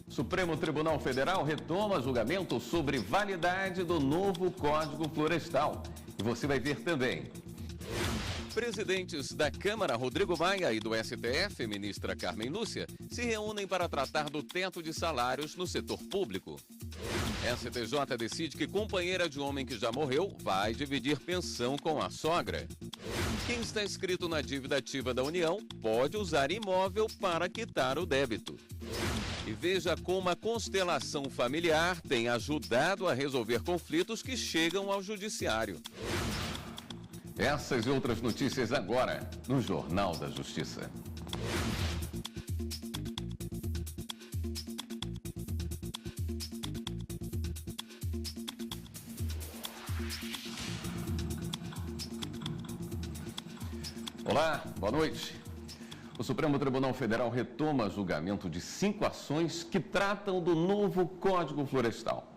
Supremo Tribunal Federal retoma julgamento sobre validade do novo Código Florestal. E você vai ver também. Presidentes da Câmara, Rodrigo Maia, e do STF, ministra Carmen Lúcia, se reúnem para tratar do teto de salários no setor público. STJ decide que companheira de homem que já morreu vai dividir pensão com a sogra. Quem está inscrito na dívida ativa da União pode usar imóvel para quitar o débito. E veja como a constelação familiar tem ajudado a resolver conflitos que chegam ao judiciário. Essas e outras notícias agora no Jornal da Justiça. Olá, boa noite. O Supremo Tribunal Federal retoma julgamento de 5 ações que tratam do novo Código Florestal.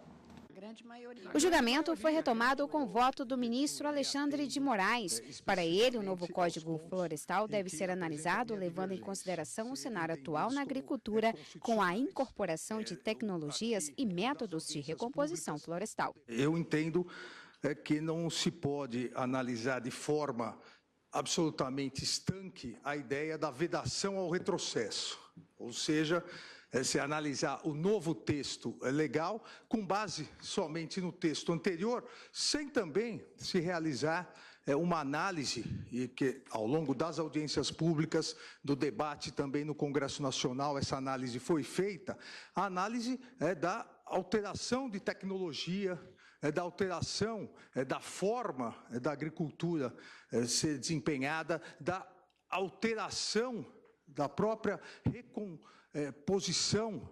O julgamento foi retomado com o voto do ministro Alexandre de Moraes. Para ele, o novo Código Florestal deve ser analisado levando em consideração o cenário atual na agricultura, com a incorporação de tecnologias e métodos de recomposição florestal. Eu entendo que não se pode analisar de forma absolutamente estanque a ideia da vedação ao retrocesso, ou seja, se analisar o novo texto legal com base somente no texto anterior, sem também se realizar uma análise, e que ao longo das audiências públicas, do debate também no Congresso Nacional, essa análise foi feita, a análise da alteração de tecnologia, da alteração da forma da agricultura ser desempenhada, da alteração da própria recomposição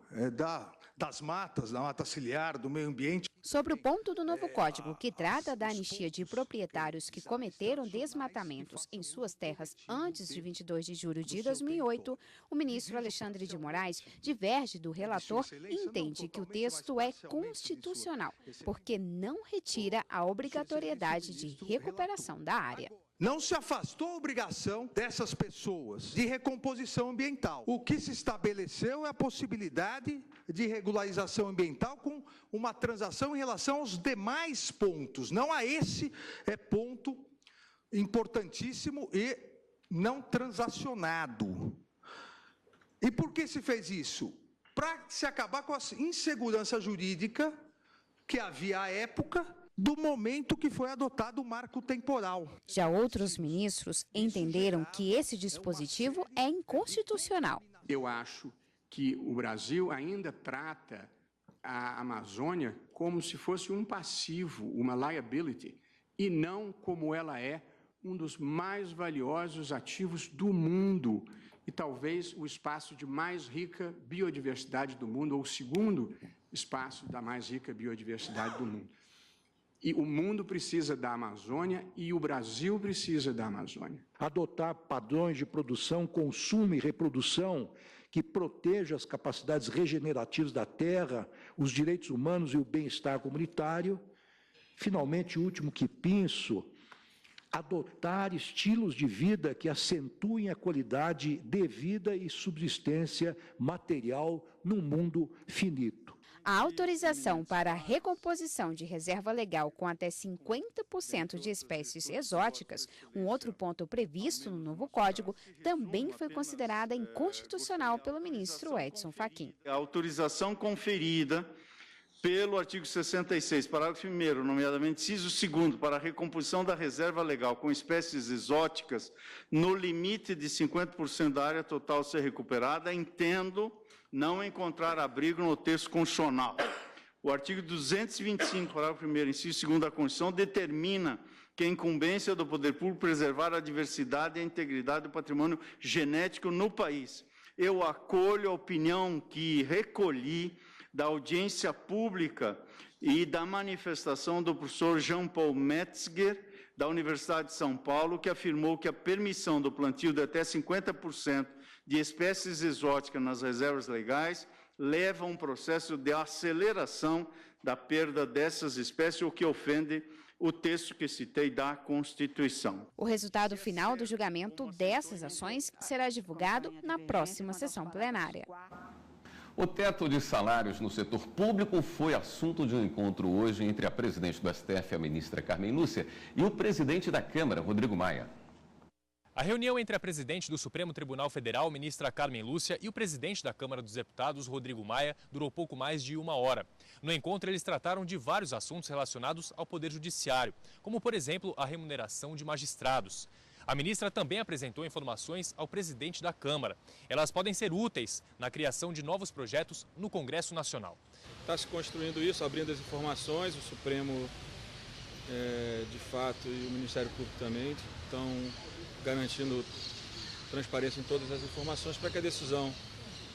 das matas, da mata ciliar, do meio ambiente. Sobre o ponto do novo código, que trata da anistia de proprietários que cometeram desmatamentos em suas terras antes de 22 de julho de 2008, o ministro Alexandre de Moraes diverge do relator e entende que o texto é constitucional, porque não retira a obrigatoriedade de recuperação da área. Não se afastou a obrigação dessas pessoas de recomposição ambiental. O que se estabeleceu é a possibilidade de regularização ambiental com uma transação em relação aos demais pontos, não a esse ponto importantíssimo e não transacionado. E por que se fez isso? Para se acabar com a insegurança jurídica que havia à época do momento que foi adotado o marco temporal. Já outros ministros entenderam que esse dispositivo é inconstitucional. Eu acho que o Brasil ainda trata a Amazônia como se fosse um passivo, uma liability, e não como ela é um dos mais valiosos ativos do mundo e talvez o espaço de mais rica biodiversidade do mundo, ou o segundo espaço da mais rica biodiversidade do mundo. E o mundo precisa da Amazônia e o Brasil precisa da Amazônia. Adotar padrões de produção, consumo e reprodução que protejam as capacidades regenerativas da terra, os direitos humanos e o bem-estar comunitário. Finalmente, o último que penso, adotar estilos de vida que acentuem a qualidade de vida e subsistência material num mundo finito. A autorização para a recomposição de reserva legal com até 50% de espécies exóticas, um outro ponto previsto no novo código, também foi considerada inconstitucional pelo ministro Edson Fachin. A autorização conferida pelo artigo 66, parágrafo 1º, nomeadamente inciso 2º, para a recomposição da reserva legal com espécies exóticas no limite de 50% da área total ser recuperada, entendo não encontrar abrigo no texto constitucional. O artigo 225, parágrafo 1º, inciso 2º da Constituição, determina que a incumbência do poder público preservar a diversidade e a integridade do patrimônio genético no país. Eu acolho a opinião que recolhi da audiência pública e da manifestação do professor Jean Paul Metzger, da Universidade de São Paulo, que afirmou que a permissão do plantio de até 50% de espécies exóticas nas reservas legais leva a um processo de aceleração da perda dessas espécies, o que ofende o texto que citei da Constituição. O resultado final do julgamento dessas ações será divulgado na próxima sessão plenária. O teto de salários no setor público foi assunto de um encontro hoje entre a presidente do STF, a ministra Carmen Lúcia, e o presidente da Câmara, Rodrigo Maia. A reunião entre a presidente do Supremo Tribunal Federal, ministra Carmen Lúcia, e o presidente da Câmara dos Deputados, Rodrigo Maia, durou pouco mais de 1 hora. No encontro, eles trataram de vários assuntos relacionados ao Poder Judiciário, como, por exemplo, a remuneração de magistrados. A ministra também apresentou informações ao presidente da Câmara. Elas podem ser úteis na criação de novos projetos no Congresso Nacional. Está se construindo isso, abrindo as informações, o Supremo, de fato, e o Ministério Público também estão garantindo transparência em todas as informações para que a decisão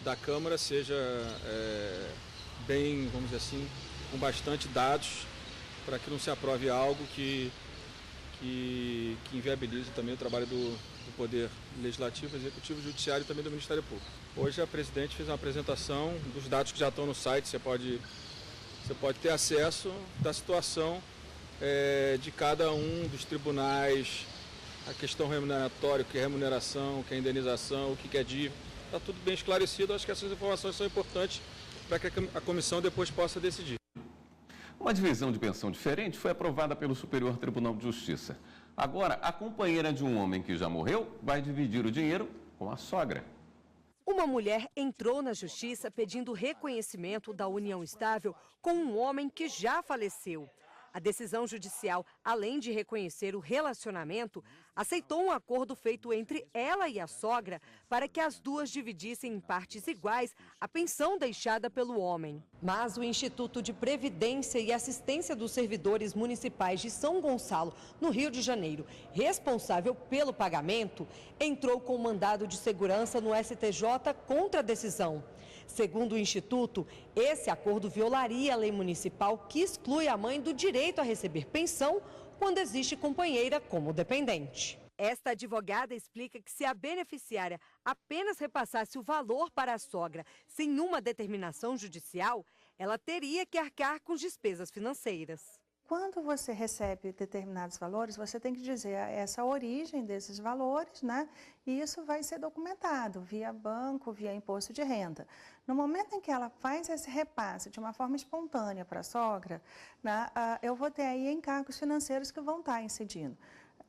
da Câmara seja bem, vamos dizer assim, com bastante dados, para que não se aprove algo que inviabilize também o trabalho do Poder Legislativo, Executivo, Judiciário e também do Ministério Público. Hoje a presidente fez uma apresentação dos dados que já estão no site, você pode ter acesso da situação de cada um dos tribunais, a questão remuneratória, o que é remuneração, o que é indenização, o que é dívida. Está tudo bem esclarecido, acho que essas informações são importantes para que a comissão depois possa decidir. Uma divisão de pensão diferente foi aprovada pelo Superior Tribunal de Justiça. Agora, a companheira de um homem que já morreu vai dividir o dinheiro com a sogra. Uma mulher entrou na justiça pedindo reconhecimento da união estável com um homem que já faleceu. A decisão judicial, além de reconhecer o relacionamento, aceitou um acordo feito entre ela e a sogra para que as duas dividissem em partes iguais a pensão deixada pelo homem. Mas o Instituto de Previdência e Assistência dos Servidores Municipais de São Gonçalo, no Rio de Janeiro, responsável pelo pagamento, entrou com mandado de segurança no STJ contra a decisão. Segundo o Instituto, esse acordo violaria a lei municipal que exclui a mãe do direito a receber pensão quando existe companheira como dependente. Esta advogada explica que se a beneficiária apenas repassasse o valor para a sogra sem uma determinação judicial, ela teria que arcar com despesas financeiras. Quando você recebe determinados valores, você tem que dizer essa origem desses valores, né? E isso vai ser documentado via banco, via imposto de renda. No momento em que ela faz esse repasse de uma forma espontânea para a sogra, né, eu vou ter aí encargos financeiros que vão estar incidindo.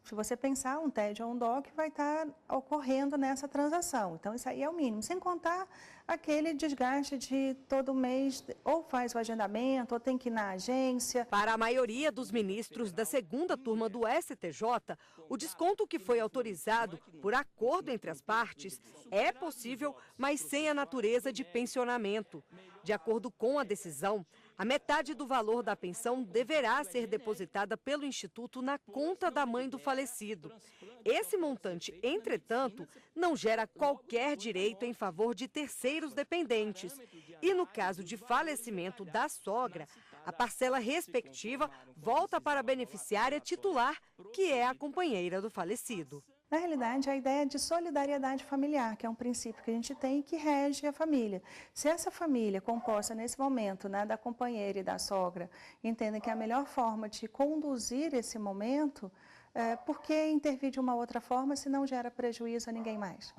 Se você pensar, um TED ou um DOC vai estar ocorrendo nessa transação. Então, isso aí é o mínimo. Sem contar aquele desgaste de todo mês, ou faz o agendamento, ou tem que ir na agência. Para a maioria dos ministros da segunda turma do STJ, o desconto que foi autorizado por acordo entre as partes é possível, mas sem a natureza de pensionamento. De acordo com a decisão, a metade do valor da pensão deverá ser depositada pelo Instituto na conta da mãe do falecido. Esse montante, entretanto, não gera qualquer direito em favor de terceiros dependentes. E no caso de falecimento da sogra, a parcela respectiva volta para a beneficiária titular, que é a companheira do falecido. Na realidade, a ideia é de solidariedade familiar, que é um princípio que a gente tem e que rege a família. Se essa família, composta nesse momento, né, da companheira e da sogra, entendem que a melhor forma de conduzir esse momento, por que intervir de uma outra forma se não gera prejuízo a ninguém mais?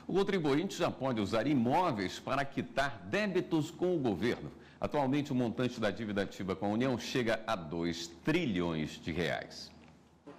O contribuinte já pode usar imóveis para quitar débitos com o governo. Atualmente, o montante da dívida ativa com a União chega a 2 trilhões de reais.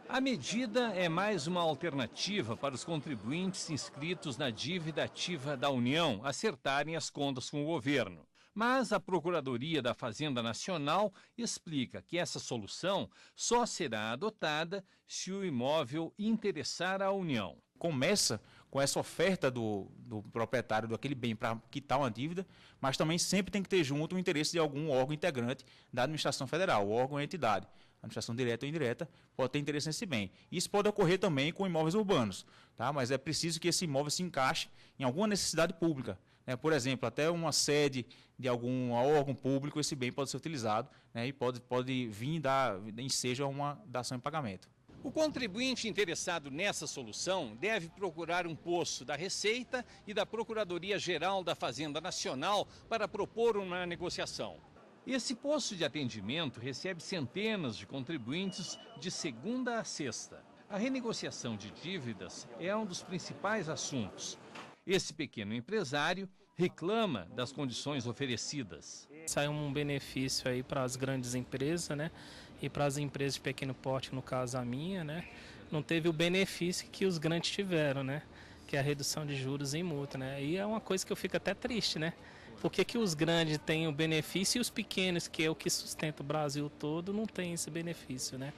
A medida é mais uma alternativa para os contribuintes inscritos na dívida ativa da União acertarem as contas com o governo. Mas a Procuradoria da Fazenda Nacional explica que essa solução só será adotada se o imóvel interessar à União. Começa com essa oferta do proprietário daquele bem para quitar uma dívida, mas também sempre tem que ter junto o interesse de algum órgão integrante da administração federal, o órgão ou entidade. A administração direta ou indireta pode ter interesse nesse bem. Isso pode ocorrer também com imóveis urbanos, tá? Mas é preciso que esse imóvel se encaixe em alguma necessidade pública. Né? Por exemplo, até uma sede de algum órgão público, esse bem pode ser utilizado, né? E pode vir dar ensejo a uma dação em pagamento. O contribuinte interessado nessa solução deve procurar um posto da Receita e da Procuradoria-Geral da Fazenda Nacional para propor uma negociação. Esse posto de atendimento recebe centenas de contribuintes de segunda a sexta. A renegociação de dívidas é um dos principais assuntos. Esse pequeno empresário reclama das condições oferecidas. Sai um benefício aí para as grandes empresas, né? E para as empresas de pequeno porte, no caso a minha, né? Não teve o benefício que os grandes tiveram, né? Que é a redução de juros em multa, né? E é uma coisa que eu fico até triste, né? Por que os grandes têm o benefício e os pequenos, que é o que sustenta o Brasil todo, não têm esse benefício, né?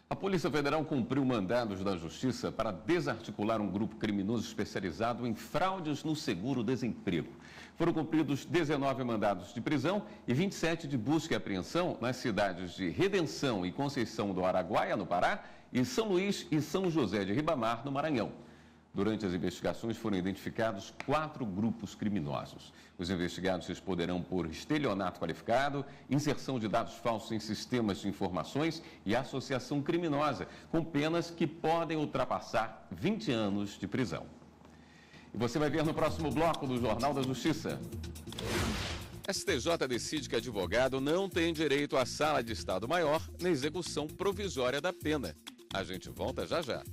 A Polícia Federal cumpriu mandados da Justiça para desarticular um grupo criminoso especializado em fraudes no seguro-desemprego. Foram cumpridos 19 mandados de prisão e 27 de busca e apreensão nas cidades de Redenção e Conceição do Araguaia, no Pará, e São Luís e São José de Ribamar, no Maranhão. Durante as investigações foram identificados 4 grupos criminosos. Os investigados responderão por estelionato qualificado, inserção de dados falsos em sistemas de informações e associação criminosa, com penas que podem ultrapassar 20 anos de prisão. E você vai ver no próximo bloco do Jornal da Justiça. STJ decide que advogado não tem direito à sala de Estado Maior na execução provisória da pena. A gente volta já já.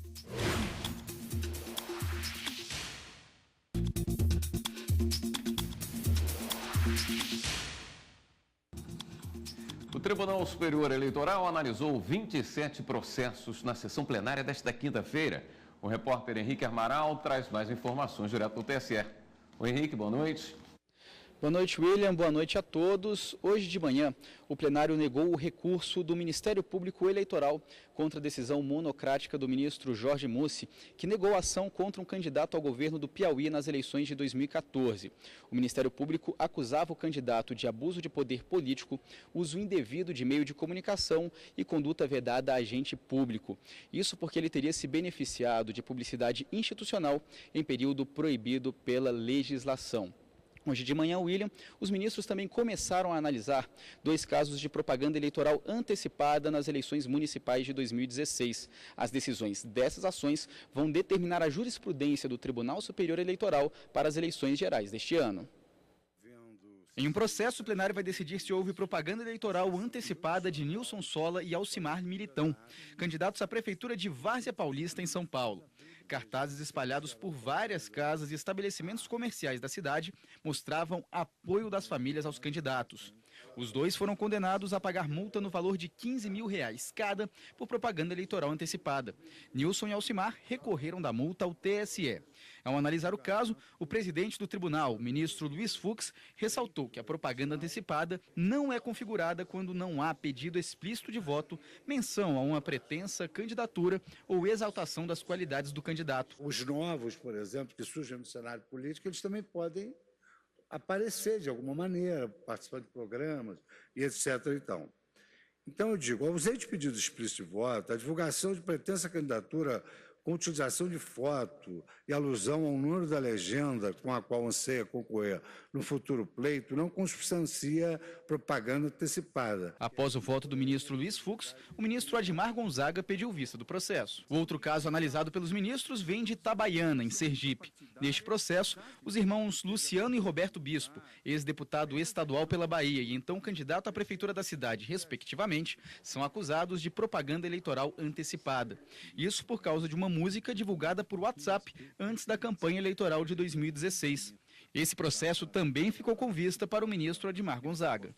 O Tribunal Superior Eleitoral analisou 27 processos na sessão plenária desta quinta-feira. O repórter Henrique Amaral traz mais informações direto do TSE. Oi, Henrique, boa noite. Boa noite, William. Boa noite a todos. Hoje de manhã, o plenário negou o recurso do Ministério Público Eleitoral contra a decisão monocrática do ministro Jorge Mussi, que negou a ação contra um candidato ao governo do Piauí nas eleições de 2014. O Ministério Público acusava o candidato de abuso de poder político, uso indevido de meio de comunicação e conduta vedada a agente público. Isso porque ele teria se beneficiado de publicidade institucional em período proibido pela legislação. Hoje de manhã, William, os ministros também começaram a analisar 2 casos de propaganda eleitoral antecipada nas eleições municipais de 2016. As decisões dessas ações vão determinar a jurisprudência do Tribunal Superior Eleitoral para as eleições gerais deste ano. Em um processo, o plenário vai decidir se houve propaganda eleitoral antecipada de Nilson Sola e Alcimar Militão, candidatos à Prefeitura de Várzea Paulista, em São Paulo. Cartazes espalhados por várias casas e estabelecimentos comerciais da cidade mostravam apoio das famílias aos candidatos. Os 2 foram condenados a pagar multa no valor de R$15 mil cada por propaganda eleitoral antecipada. Nilson e Alcimar recorreram da multa ao TSE. Ao analisar o caso, o presidente do tribunal, o ministro Luiz Fux, ressaltou que a propaganda antecipada não é configurada quando não há pedido explícito de voto, menção a uma pretensa candidatura ou exaltação das qualidades do candidato. Os novos, por exemplo, que surgem no cenário político, eles também podem aparecer de alguma maneira, participar de programas e etc. Então eu digo, a ausência de pedido explícito de voto, a divulgação de pretensa candidatura com utilização de foto e alusão ao número da legenda com a qual anseia concorrer no futuro pleito, não consubstancia propaganda antecipada. Após o voto do ministro Luiz Fux, o ministro Admar Gonzaga pediu vista do processo. O outro caso analisado pelos ministros vem de Itabaiana, em Sergipe. Neste processo, os irmãos Luciano e Roberto Bispo, ex-deputado estadual pela Bahia e então candidato à prefeitura da cidade, respectivamente, são acusados de propaganda eleitoral antecipada. Isso por causa de uma música divulgada por WhatsApp antes da campanha eleitoral de 2016. Esse processo também ficou com vista para o ministro Admar Gonzaga.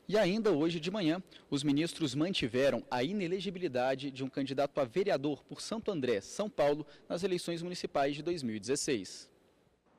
E ainda hoje de manhã, os ministros mantiveram a inelegibilidade de um candidato a vereador por Santo André, São Paulo, nas eleições municipais de 2016.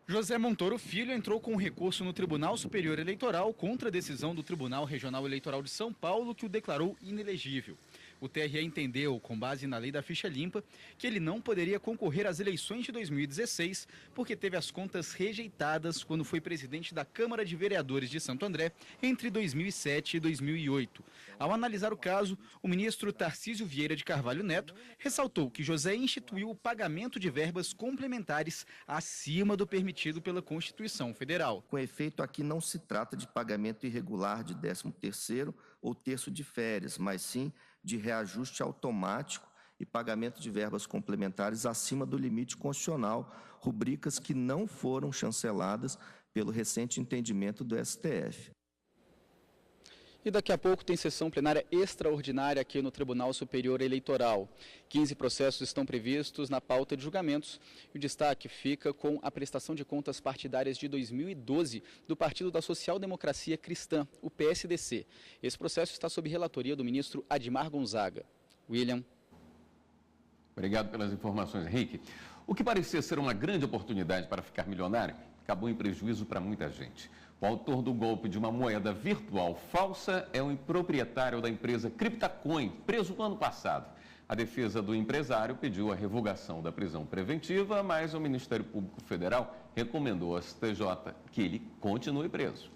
José Montoro Filho entrou com um recurso no Tribunal Superior Eleitoral contra a decisão do Tribunal Regional Eleitoral de São Paulo, que o declarou inelegível. O TRE entendeu, com base na lei da ficha limpa, que ele não poderia concorrer às eleições de 2016 porque teve as contas rejeitadas quando foi presidente da Câmara de Vereadores de Santo André entre 2007 e 2008. Ao analisar o caso, o ministro Tarcísio Vieira de Carvalho Neto ressaltou que José instituiu o pagamento de verbas complementares acima do permitido pela Constituição Federal. Com efeito, aqui não se trata de pagamento irregular de 13º ou terço de férias, mas sim de reajuste automático e pagamento de verbas complementares acima do limite constitucional, rubricas que não foram chanceladas pelo recente entendimento do STF. E daqui a pouco tem sessão plenária extraordinária aqui no Tribunal Superior Eleitoral. 15 processos estão previstos na pauta de julgamentos e o destaque fica com a prestação de contas partidárias de 2012 do Partido da Social Democracia Cristã, o PSDC. Esse processo está sob relatoria do ministro Admar Gonzaga. William. Obrigado pelas informações, Henrique. O que parecia ser uma grande oportunidade para ficar milionário acabou em prejuízo para muita gente. O autor do golpe de uma moeda virtual falsa é o proprietário da empresa Cryptacoin, preso no ano passado. A defesa do empresário pediu a revogação da prisão preventiva, mas o Ministério Público Federal recomendou ao STJ que ele continue preso.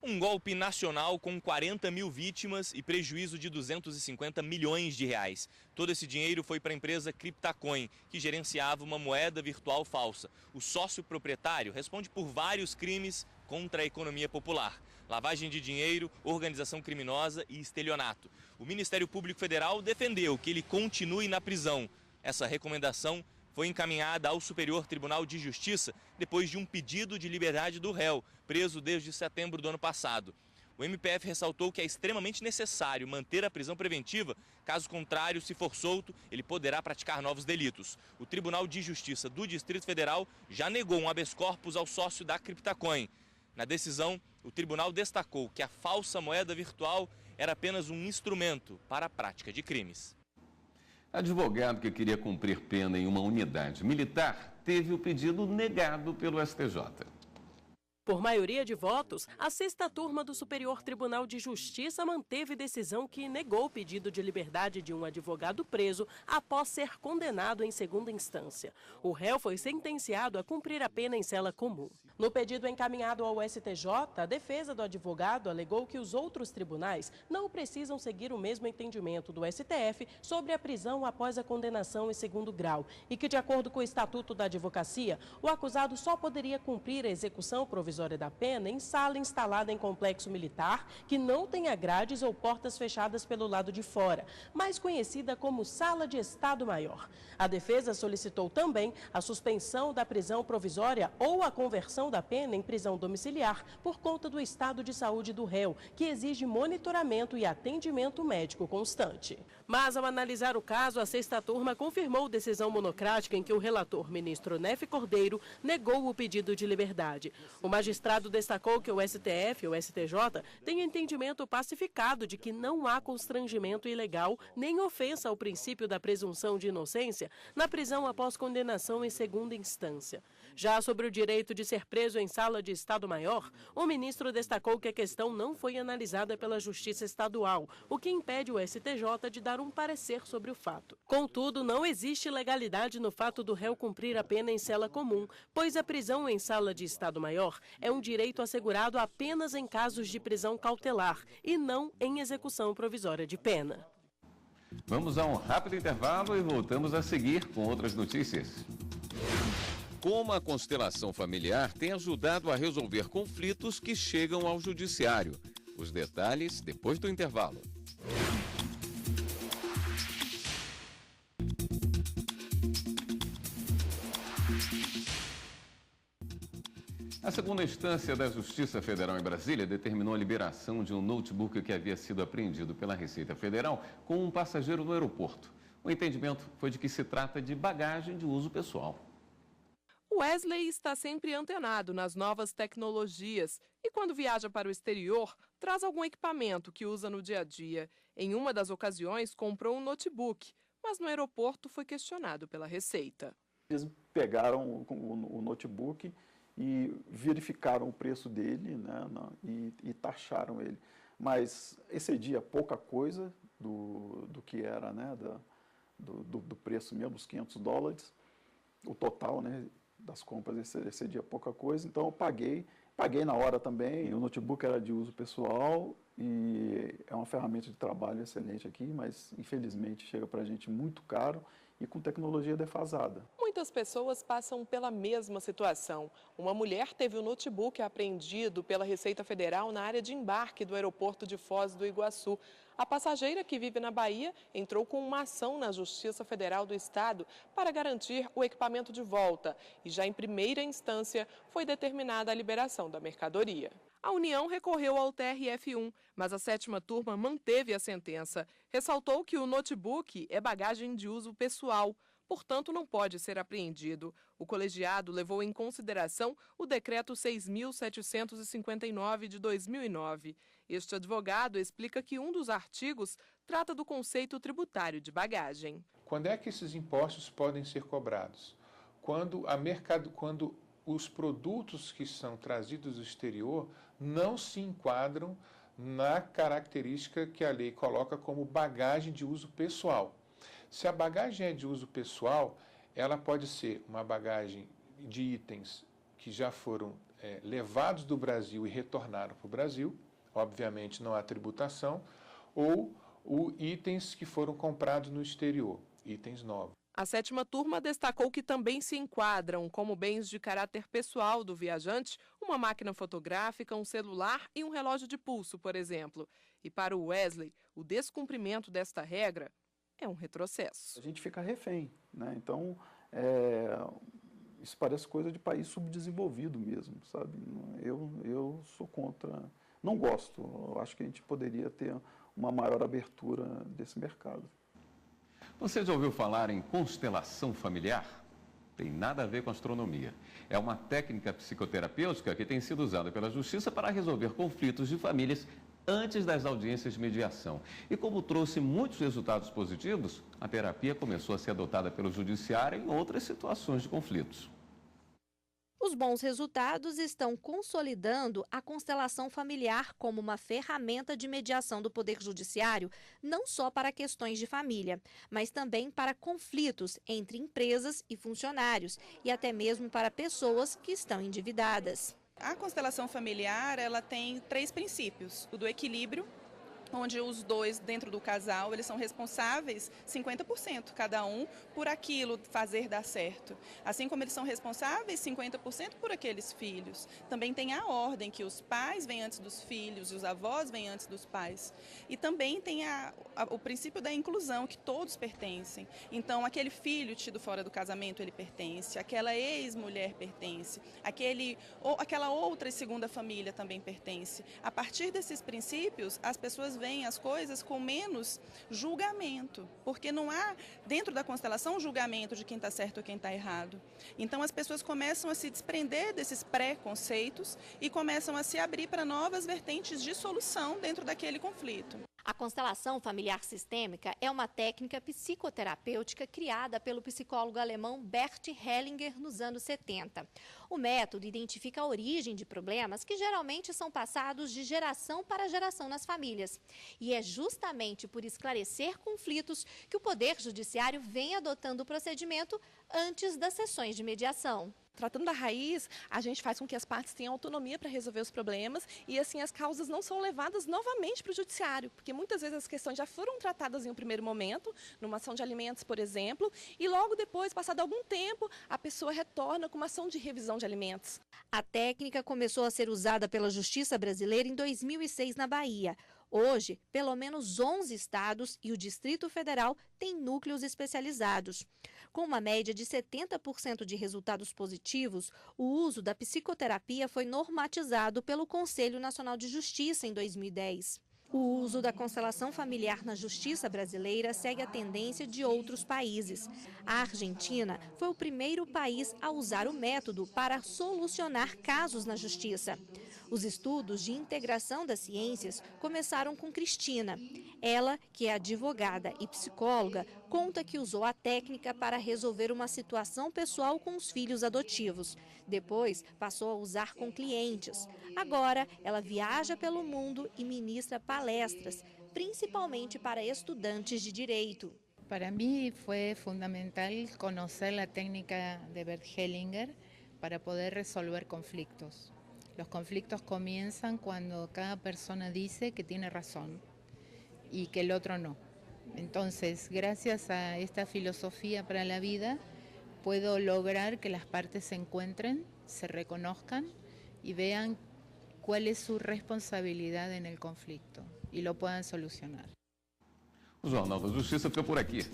Um golpe nacional com 40 mil vítimas e prejuízo de 250 milhões de reais. Todo esse dinheiro foi para a empresa Cryptacoin, que gerenciava uma moeda virtual falsa. O sócio proprietário responde por vários crimes contra a economia popular: lavagem de dinheiro, organização criminosa e estelionato. O Ministério Público Federal defendeu que ele continue na prisão. Essa recomendação foi encaminhada ao Superior Tribunal de Justiça depois de um pedido de liberdade do réu, preso desde setembro do ano passado. O MPF ressaltou que é extremamente necessário manter a prisão preventiva, caso contrário, se for solto, ele poderá praticar novos delitos. O Tribunal de Justiça do Distrito Federal já negou um habeas corpus ao sócio da Cryptacoin. Na decisão, o tribunal destacou que a falsa moeda virtual era apenas um instrumento para a prática de crimes. Advogado que queria cumprir pena em uma unidade militar teve o pedido negado pelo STJ. Por maioria de votos, a 6ª Turma do Superior Tribunal de Justiça manteve decisão que negou o pedido de liberdade de um advogado preso após ser condenado em segunda instância. O réu foi sentenciado a cumprir a pena em cela comum. No pedido encaminhado ao STJ, a defesa do advogado alegou que os outros tribunais não precisam seguir o mesmo entendimento do STF sobre a prisão após a condenação em segundo grau e que, de acordo com o Estatuto da Advocacia, o acusado só poderia cumprir a execução provisória da pena em sala instalada em complexo militar que não tenha grades ou portas fechadas pelo lado de fora, mais conhecida como Sala de Estado-Maior. A defesa solicitou também a suspensão da prisão provisória ou a conversão da pena em prisão domiciliar por conta do estado de saúde do réu, que exige monitoramento e atendimento médico constante. Mas, ao analisar o caso, a 6ª Turma confirmou decisão monocrática em que o relator, ministro Nefe Cordeiro, negou o pedido de liberdade. O magistrado destacou que o STF e o STJ têm entendimento pacificado de que não há constrangimento ilegal nem ofensa ao princípio da presunção de inocência na prisão após condenação em segunda instância. Já sobre o direito de ser preso em sala de Estado-Maior, o ministro destacou que a questão não foi analisada pela Justiça Estadual, o que impede o STJ de dar um parecer sobre o fato. Contudo, não existe legalidade no fato do réu cumprir a pena em cela comum, pois a prisão em sala de Estado-Maior é um direito assegurado apenas em casos de prisão cautelar e não em execução provisória de pena. Vamos a um rápido intervalo e voltamos a seguir com outras notícias. Como a constelação familiar tem ajudado a resolver conflitos que chegam ao judiciário. Os detalhes depois do intervalo. A segunda instância da Justiça Federal em Brasília determinou a liberação de um notebook que havia sido apreendido pela Receita Federal com um passageiro no aeroporto. O entendimento foi de que se trata de bagagem de uso pessoal. Wesley está sempre antenado nas novas tecnologias e, quando viaja para o exterior, traz algum equipamento que usa no dia a dia. Em uma das ocasiões, comprou um notebook, mas no aeroporto foi questionado pela Receita. Eles pegaram o notebook e verificaram o preço dele, né, e taxaram ele. Mas excedia pouca coisa do que era, né, do preço mesmo, os $500. O total, né, das compras excedia pouca coisa, então eu paguei na hora também. O notebook era de uso pessoal e é uma ferramenta de trabalho excelente aqui, mas infelizmente chega para a gente muito caro e com tecnologia defasada. Muitas pessoas passam pela mesma situação. Uma mulher teve o notebook apreendido pela Receita Federal na área de embarque do aeroporto de Foz do Iguaçu. A passageira, que vive na Bahia, entrou com uma ação na Justiça Federal do Estado para garantir o equipamento de volta e já em primeira instância foi determinada a liberação da mercadoria. A União recorreu ao TRF1, mas a 7ª turma manteve a sentença. Ressaltou que o notebook é bagagem de uso pessoal, portanto não pode ser apreendido. O colegiado levou em consideração o Decreto 6.759 de 2009. Este advogado explica que um dos artigos trata do conceito tributário de bagagem. Quando é que esses impostos podem ser cobrados? Quando os produtos que são trazidos do exterior não se enquadram na característica que a lei coloca como bagagem de uso pessoal. Se a bagagem é de uso pessoal, ela pode ser uma bagagem de itens que já foram levados do Brasil e retornaram para o Brasil, obviamente não há tributação, ou itens que foram comprados no exterior, itens novos. A 7ª turma destacou que também se enquadram como bens de caráter pessoal do viajante uma máquina fotográfica, um celular e um relógio de pulso, por exemplo. E para o Wesley, o descumprimento desta regra é um retrocesso. A gente fica refém, né? Então, isso parece coisa de país subdesenvolvido mesmo, sabe? Eu sou contra, não gosto, eu acho que a gente poderia ter uma maior abertura desse mercado. Você já ouviu falar em constelação familiar? Tem nada a ver com astronomia. É uma técnica psicoterapêutica que tem sido usada pela Justiça para resolver conflitos de famílias antes das audiências de mediação. E como trouxe muitos resultados positivos, a terapia começou a ser adotada pelo Judiciário em outras situações de conflitos. Os bons resultados estão consolidando a constelação familiar como uma ferramenta de mediação do Poder Judiciário, não só para questões de família, mas também para conflitos entre empresas e funcionários e até mesmo para pessoas que estão endividadas. A constelação familiar, ela tem 3 princípios: o do equilíbrio, onde os dois dentro do casal, eles são responsáveis 50% cada um por aquilo fazer dar certo. Assim como eles são responsáveis 50% por aqueles filhos. Também tem a ordem que os pais vêm antes dos filhos e os avós vêm antes dos pais. E também tem o princípio da inclusão, que todos pertencem. Então, aquele filho tido fora do casamento, ele pertence. Aquela ex-mulher pertence. Aquela outra segunda família também pertence. A partir desses princípios, as pessoas veem as coisas com menos julgamento, porque não há, dentro da constelação, julgamento de quem está certo ou quem está errado. Então as pessoas começam a se desprender desses preconceitos e começam a se abrir para novas vertentes de solução dentro daquele conflito. A constelação familiar sistêmica é uma técnica psicoterapêutica criada pelo psicólogo alemão Bert Hellinger nos anos 70. O método identifica a origem de problemas que geralmente são passados de geração para geração nas famílias. E é justamente por esclarecer conflitos que o Poder Judiciário vem adotando o procedimento antes das sessões de mediação. Tratando da raiz, a gente faz com que as partes tenham autonomia para resolver os problemas e assim as causas não são levadas novamente para o judiciário, porque muitas vezes as questões já foram tratadas em um primeiro momento, numa ação de alimentos, por exemplo, e logo depois, passado algum tempo, a pessoa retorna com uma ação de revisão de alimentos. A técnica começou a ser usada pela Justiça Brasileira em 2006 na Bahia. Hoje, pelo menos 11 estados e o Distrito Federal têm núcleos especializados. Com uma média de 70% de resultados positivos, o uso da psicoterapia foi normatizado pelo Conselho Nacional de Justiça em 2010. O uso da constelação familiar na justiça brasileira segue a tendência de outros países. A Argentina foi o primeiro país a usar o método para solucionar casos na justiça. Os estudos de integração das ciências começaram com Cristina. Ela, que é advogada e psicóloga, conta que usou a técnica para resolver uma situação pessoal com os filhos adotivos. Depois, passou a usar com clientes. Agora, ela viaja pelo mundo e ministra palestras, principalmente para estudantes de direito. Para mí fue fundamental conocer la técnica de Bert Hellinger para poder resolver conflictos. Los conflictos comienzan cuando cada persona dice que tiene razón y que el otro no. Entonces, gracias a esta filosofía para la vida, puedo lograr que las partes se encuentren, se reconozcan y vean cuál es su responsabilidad en el conflicto y lo puedan solucionar. O Jornal da Justiça fica por aqui.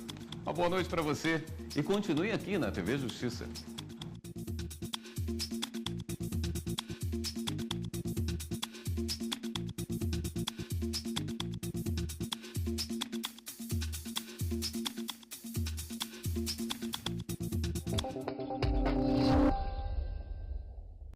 Uma boa noite para você e continue aqui na TV Justiça.